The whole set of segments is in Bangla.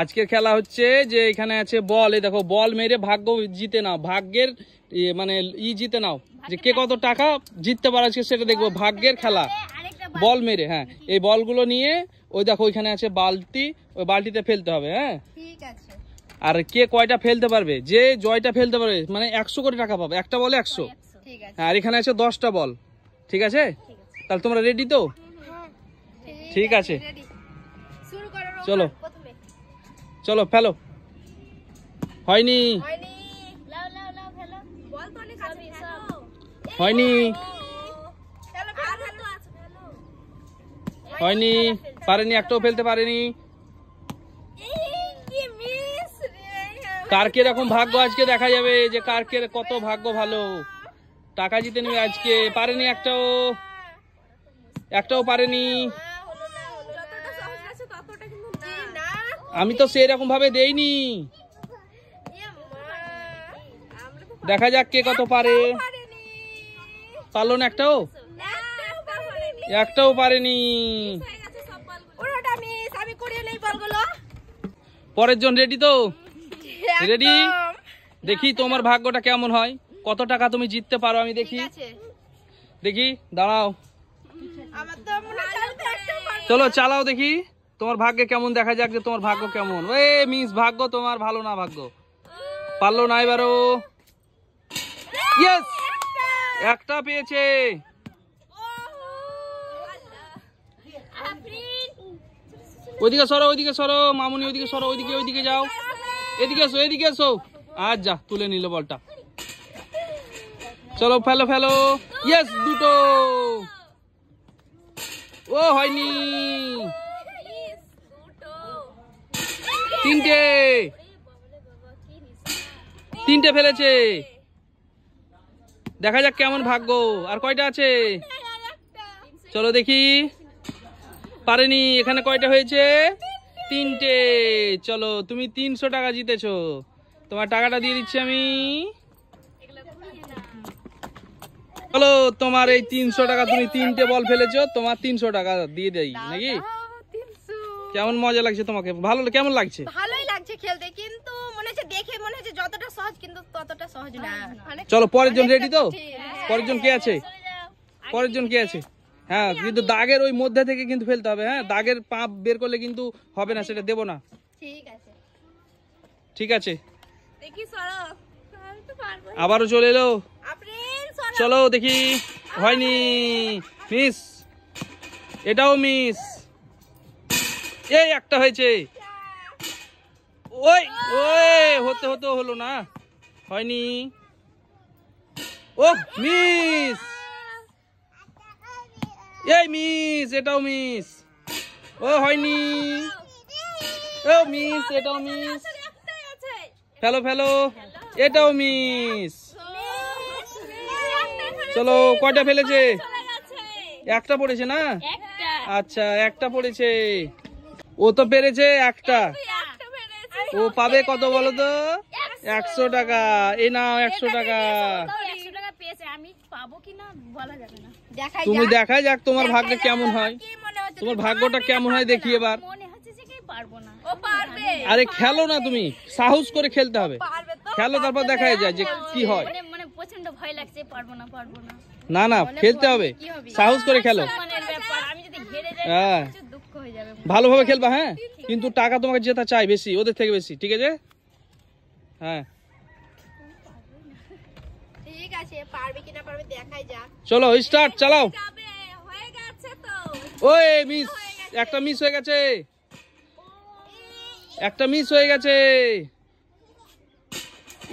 আজকের খেলা হচ্ছে যে এখানে আছে বল, এই দেখো বল মেরে ভাগ্য জিতে নাও, ভাগ্যের মানে জিতে নাও, যে কে কত টাকা জিততে পারে আজকে সেটা দেখবো। ভাগ্যের খেলা, বল মেরে। হ্যাঁ, এই বলগুলো নিয়ে ওই দেখো ওইখানে আছে বালতি, ওই বালতিতে ফেলতে হবে। হ্যাঁ ঠিক আছে। আর কে কয়টা ফেলতে পারবে, যে জয়টা ফেলতে পারবে মানে 100 কোটি টাকা পাবে, একটা বলে 100। আর এখানে আছে 10টা বল। ঠিক আছে, তাহলে তোমরা রেডি তো? ঠিক আছে, চলো চলো ফেলো। হয়নি হয়নি হয়নি, পারেনি, একটাও ফেলতে পারেনি। কার কিরকম ভাগ্য আজকে দেখা যাবে, যে কার কে কত ভাগ্য ভালো, টাকা জিতে নেবে আজকে। পারেনি, একটাও পারেনি। আমি তো সেরকম ভাবে দেইনি, দেখা যাক কে কত পারে। পারলো না, একটাও পারেনি। পরের জন রেডি তো? রেডি, দেখি তোমার ভাগ্যটা কেমন হয়, কত টাকা তুমি জিততে পারো আমি দেখি। দেখি, দাঁড়াও, চলো চালাও দেখি তোমার ভাগ্যে কেমন, দেখা যাক যে তোমার ভাগ্য কেমন। ওই মিস, ভাগ্য তোমার ভালো না, ভাগ্য পারলো না এবারও। ইয়েস, একটা পেয়েছে। ওইদিকে সরো, ওইদিকে সরো মামুনি, ওইদিকে সরো, ওইদিকে যাও, এদিকে এসো, এদিকে এসো। আজ যা, তুলে নিল বলটা। চলো ফেলো ফেলো। ইয়েস, দুটো। ও হয়নি, তিনটে ফেলেছে। দেখা যাক কেমন ভাগ্য। আর কয়টা আছে, চলো দেখি। পারেনি, এখানে কয়টা হয়েছে? 3টে। চলো, তুমি 300 টাকা জিতেছো, তোমার টাকাটা দিয়ে দিচ্ছি আমি। চলো, তোমার এই 300 টাকা, তুমি 3টে বল ফেলেছো, তোমার 300 টাকা দিয়ে দেই নাকি? কেমন মজা লাগছে তোমাকে? ভালো, কেমন লাগছে? ভালোই লাগছে খেলতে, কিন্তু মনে হচ্ছে দেখে মনে হচ্ছে যতটা সহজ কিন্তু ততটা সহজ না। চলো, পরের জন রেডি তো? পরের জন কে আছে? পরের জন কে আছে? হ্যাঁ, কিন্তু দাগের ওই মধ্যে থেকে কিন্তু ফেলতে হবে। হ্যাঁ, দাগের পাপ বের করলে কিন্তু হবে না, সেটা দেবো না। ঠিক আছে, দেখি সরো, আমি তো পারবো। আবারও চলে এলো। চলো দেখি। হয়নি, মিস, এটাও মিস। এই একটা হয়েছে। ওই ওই হতে হতে হলো না, হয়নি। ও মিস, এই মিস, এটাও মিস। ও হয়নি, ও মিস, এটাও মিস। ফেলো ফেলো, এটাও মিস। চলো, কয়টা ফেলেছে? একটা পড়েছে না? আচ্ছা, একটা পড়েছে। ও তো পেরেছে একটা। ও পাবে কত বলো তো? 100 টাকা। এই নাও 100 টাকা। তুমি দেখাই যাক তোমার ভাগ্য কেমন হয়, তোমার ভাগ্যটা কেমন হয় দেখি এবার। আরে খেলো না, তুমি সাহস করে খেলতে হবে, খেলো, তারপর দেখা যায় যে কি হয়। না না, খেলতে হবে, সাহস করে খেলো। হ্যাঁ, ভালোভাবে খেলবা। হ্যাঁ, কিন্তু টাকা তোমাকে জেতা চাই বেশি, ওদের থেকে বেশি। ঠিক আছে? হ্যাঁ, ঠিক আছে, পারবে কিনা পারবে দেখাই যাক। চলো স্টার্ট, চালাও। ওই মিস, একটা মিস হয়ে গেছে, একটা মিস হয়ে গেছে।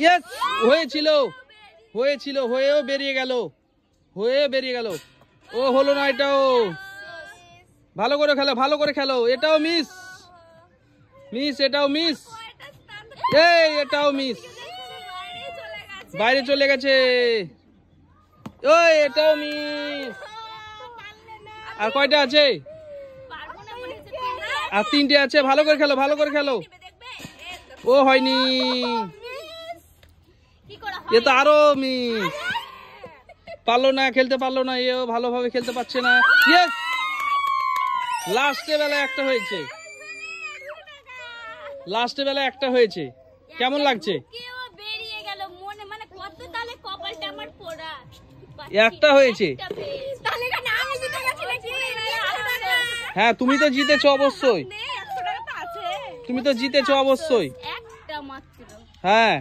ইয়েস, হয়েছিল, হয়েও বেরিয়ে গেল, ও হলো না, এটাও। ভালো করে খেলো, ভালো করে খেলো। এটাও মিস, এটাও মিস। এই এটাও মিস, বাইরে চলে গেছে। ওই এটাও মিস। আর কয়টা আছে? আর 3টে আছে। ভালো করে খেলো, ভালো করে খেলো। ও হয়নি, এ তো আরো মিস। পারলো না, খেলতে পারলো না, এও ভালোভাবে খেলতে পারছে না। ইয়েস, লাস্টে বেলা একটা হয়েছে। লাস্টে বেলা একটা হয়েছে, কেমন লাগছে? কেউ বেরিয়ে গেল মনে, মানে কত তালে কপালটা আমার পোড়া। একটা হয়েছে। তাহলে কেন আমি জিতে গেছি নাকি? হ্যাঁ তুমি তো জিতেছো অবশ্যই, 100 টাকা তো আছে। তুমি তো জিতেছো অবশ্যই। একটা মাত্র হ্যাঁ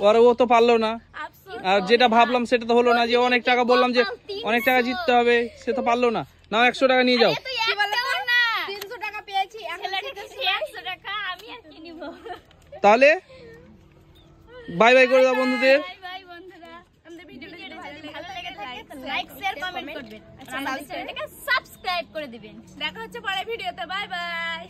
আর ও তো পারলো না, আফসোস। আর যেটা ভাবলাম সেটা তো হলো না, যে অনেক টাকা বললাম যে অনেক টাকা জিততে হবে, সে তো পারলো না। নাও 100 টাকা নিয়ে যাও। তুই একটাও না 300 টাকা পেয়েছি, এখন ছেলেটাকে 100 টাকা আমি আর কি নিব। তাহলে বাই বাই করে দাও বন্ধুদের। বাই বাই বন্ধুরা। আমাদের ভিডিওটা ভিডিওটা যদি যদি ভালো ভালো লেগে থাকে লাইক শেয়ার কমেন্ট করবেন আর আমাদের চ্যানেলটাকে সাবস্ক্রাইব করে দিবেন। দেখা হচ্ছে পরের ভিডিওতে। Bye bye.